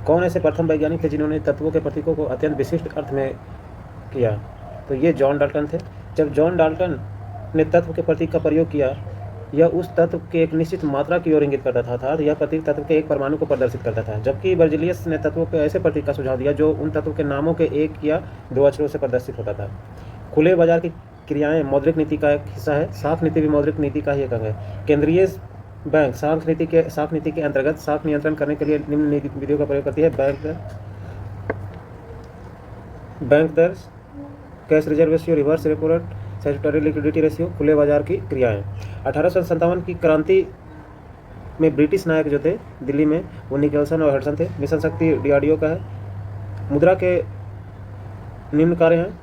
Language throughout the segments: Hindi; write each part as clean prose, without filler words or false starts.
कौन ऐसे प्रथम वैज्ञानिक थे जिन्होंने तत्वों के प्रतीकों को अत्यंत विशिष्ट अर्थ में किया? तो ये जॉन डाल्टन थे। जब जॉन डाल्टन ने तत्व के प्रतीक का प्रयोग किया, यह उस तत्व के एक निश्चित मात्रा की ओर इंगित करता था, अर्थात यह प्रतीक तत्व के एक परमाणु को प्रदर्शित करता था, जबकि बर्जिलियस ने तत्वों के ऐसे प्रतीक का सुझाव दिया जो उन तत्वों के नामों के एक या दो अक्षरों से प्रदर्शित होता था। खुले बाजार की क्रियाएं मौद्रिक नीति का एक हिस्सा है। साख नीति भी मौद्रिक नीति का ही एक अंग है। केंद्रीय बैंक साख नीति के अंतर्गत साख नियंत्रण करने के लिए निम्न विधियों का प्रयोग करती है: बैंक दर, cash reserve ratio, reverse repo rate, statutory liquidity ratio, खुले बाजार की क्रियाएं। 1857 की क्रांति में ब्रिटिश नायक जो थे दिल्ली में, वो निकलसन और हडसन थे। मिशन शक्ति डीआरडीओ का है। मुद्रा के निम्न कार्य हैं,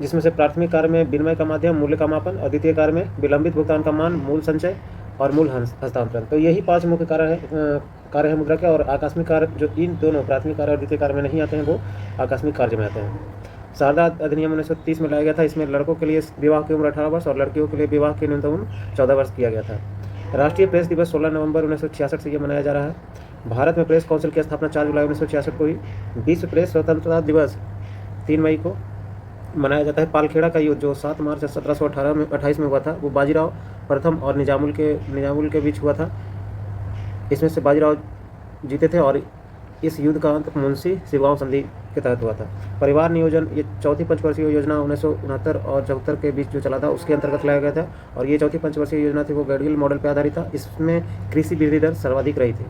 जिसमें से प्राथमिक कार्य में विनिमय का माध्यम, मूल्य का मापन, और द्वितीय कार्य में विलंबित भुगतान का मान, मूल संचय और मूल हस्तांतरण। तो यही 5 मुख्य कार्य है मुद्रा के। और आकस्मिक कार्य जो इन दोनों प्राथमिक कार्य और द्वितीय कार्य में नहीं आते हैं, वो आकस्मिक कार्य में आते हैं। शारदा अधिनियम 1930 में लाया गया था। इसमें लड़कों के लिए विवाह की उम्र 18 वर्ष और लड़कियों के लिए विवाह की न्यूनतम उम्र 14 वर्ष किया गया था। राष्ट्रीय प्रेस दिवस 16 नवंबर 1966 से यह मनाया जा रहा है। भारत में प्रेस काउंसिल की स्थापना 4 जुलाई 1966 को हुई। विश्व प्रेस स्वतंत्रता दिवस 3 मई को मनाया जाता है। पालखेड़ा का युद्ध जो 7 मार्च 1728 में हुआ था, वो बाजीराव प्रथम और निजामुल के बीच हुआ था। इसमें से बाजीराव जीते थे और इस युद्ध का अंत मुंशी शिवगांव संधि के तहत हुआ था। परिवार नियोजन, ये चौथी पंचवर्षीय योजना 1969 और 74 के बीच जो चला था, उसके अंतर्गत लाया गया था। और ये चौथी पंचवर्षीय योजना थी, वो गैडगिल मॉडल पर आधारित था। इसमें कृषि वृद्धि दर सर्वाधिक रही थी।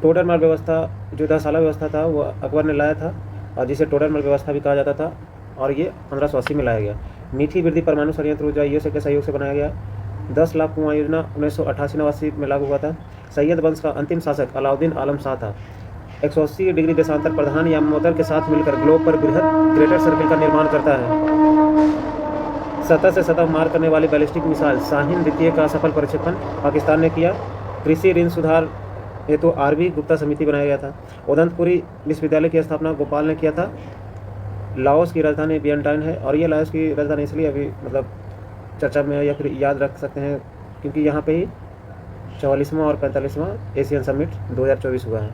टोडरमल व्यवस्था जो 10 व्यवस्था था, वो अकबर ने लाया था और जिसे टोडरमल व्यवस्था भी कहा जाता था, और ये 1580 में लाया गया। मीठी वृद्धि परमाणु संयंत्र ऊर्जा यूएसए के सहयोग से बनाया गया। 10 लाख कुआं योजना 1988-89 में लागू हुआ था। सैयद वंश का अंतिम शासक अलाउद्दीन आलम शाह था। 180 डिग्री देशांतर प्रधान या मोटर के साथ मिलकर ग्लोब पर बृहद ग्रेटर सर्किल का निर्माण करता है। सतह से सतह मार करने वाली बैलिस्टिक मिसाइल शाहीन द्वितीय का सफल प्रक्षेपण पाकिस्तान ने किया। कृषि ऋण सुधार हेतु आरबी गुप्ता समिति बनाया गया था। उदंतपुरी विश्वविद्यालय की स्थापना गोपाल ने किया था। लाओस की राजधानी वियंटाइन है, और ये लाओस की राजधानी इसलिए अभी मतलब चर्चा में या फिर याद रख सकते हैं क्योंकि यहाँ पे ही 44वां और 45वां एशियन समिट 2024 हुआ है।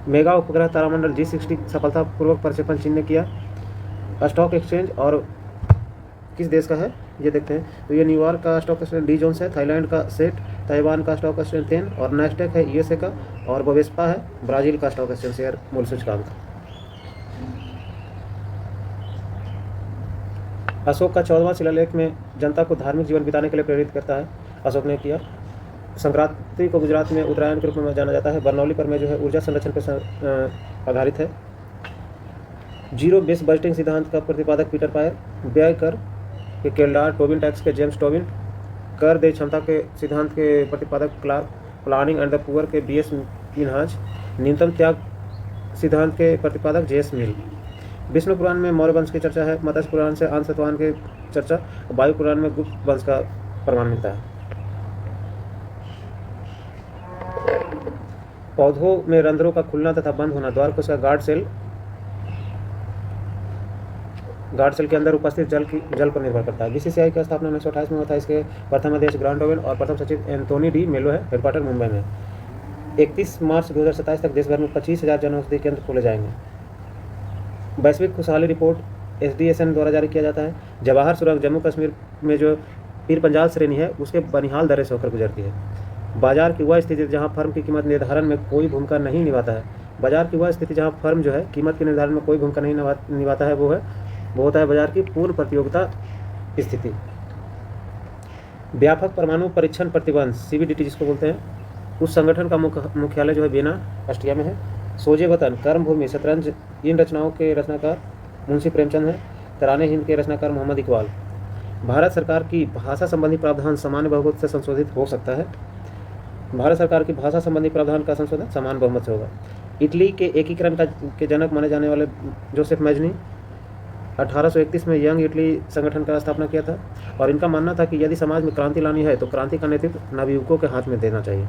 मेगा उपग्रह तारामंडल G60 सफलतापूर्वक प्रक्षेपण चीन ने किया। स्टॉक एक्सचेंज और किस देश का है ये देखते हैं। तो ये न्यूयॉर्क का स्टॉक एक्सचेंज डी जोन्स है, थाईलैंड का सेट, ताइवान का स्टॉक एक्सचेंज तेन, और नेस्डेक है यूएसए का, और बोवेस्पा है ब्राजील का स्टॉक एक्सचेंज शेयर मूल्य सूचकांक। अशोक का 14वां शिलालेख में जनता को धार्मिक जीवन बिताने के लिए प्रेरित करता है। अशोक ने किया। संक्रांति को गुजरात में उत्तरायण के रूप में जाना जाता है। बरनौली पर में जो है ऊर्जा संरक्षण पर आधारित है। जीरो बेस बजटिंग सिद्धांत का प्रतिपादक पीटर पायर। व्यय कर के केल्डार, टोबिन टैक्स के जेम्स टोबिन, कर दे क्षमता के सिद्धांत के प्रतिपादक Clark, planning and the poor के बीएस मिनहाज, न्यूनतम त्याग सिद्धांत के प्रतिपादक जेएस मिल। विष्णु पुराण में मौर्य वंश की चर्चा है। मत्स्य पुराण से अंश सतवाहन की चर्चा, वायु पुराण में गुप्त वंश का प्रमाण मिलता है। पौधों में रंध्रों का खुलना तथा बंद होना द्वारकोश का गार्ड सेल के अंदर उपस्थित जल पर निर्भर करता है। बीसीसीआई की स्थापना 1928 में हुआ था। इसके प्रथम अध्यक्ष ग्रांट ओवेल और प्रथम सचिव एंथोनी डी मेलो है। हेडक्वार्टर मुंबई में। 31 मार्च 2027 तक देश भर में 25,000 जन औषधि केंद्र खोले जाएंगे। वैश्विक खुशहाली रिपोर्ट एसडीएसएन द्वारा जारी किया जाता है। जवाहर सुरंग जम्मू कश्मीर में जो पीर पंजाल श्रेणी है, उसके बनिहाल दर्रे से होकर गुजरती है। बाजार की वह स्थिति जहां फर्म की कीमत निर्धारण में कोई भूमिका नहीं निभाता है। बाजार की वह स्थिति जहां फर्म जो है कीमत के निर्धारण में कोई भूमिका नहीं निभाता है, वो होता है बाजार की पूर्ण प्रतियोगिता स्थिति। व्यापक परमाणु परीक्षण प्रतिबंध सीबीडीटी जिसको बोलते हैं, उस संगठन का मुख्यालय जो है वियना ऑस्ट्रिया में है। सोजे वतन, कर्मभूमि, शतरंज, इन रचनाओं के रचनाकार मुंशी प्रेमचंद हैं। तराने हिंद के रचनाकार मोहम्मद इकबाल। भारत सरकार की भाषा संबंधी प्रावधान सामान्य बहुमत से संशोधित हो सकता है। भारत सरकार की भाषा संबंधी प्रावधान का संशोधन समान बहुमत से होगा। इटली के एकीकरण के जनक माने जाने वाले जोसेफ मैजनी 1831 में यंग इटली संगठन का स्थापना किया था, और इनका मानना था कि यदि समाज में क्रांति लानी है तो क्रांति का नेतृत्व नवयुवकों के हाथ में देना चाहिए।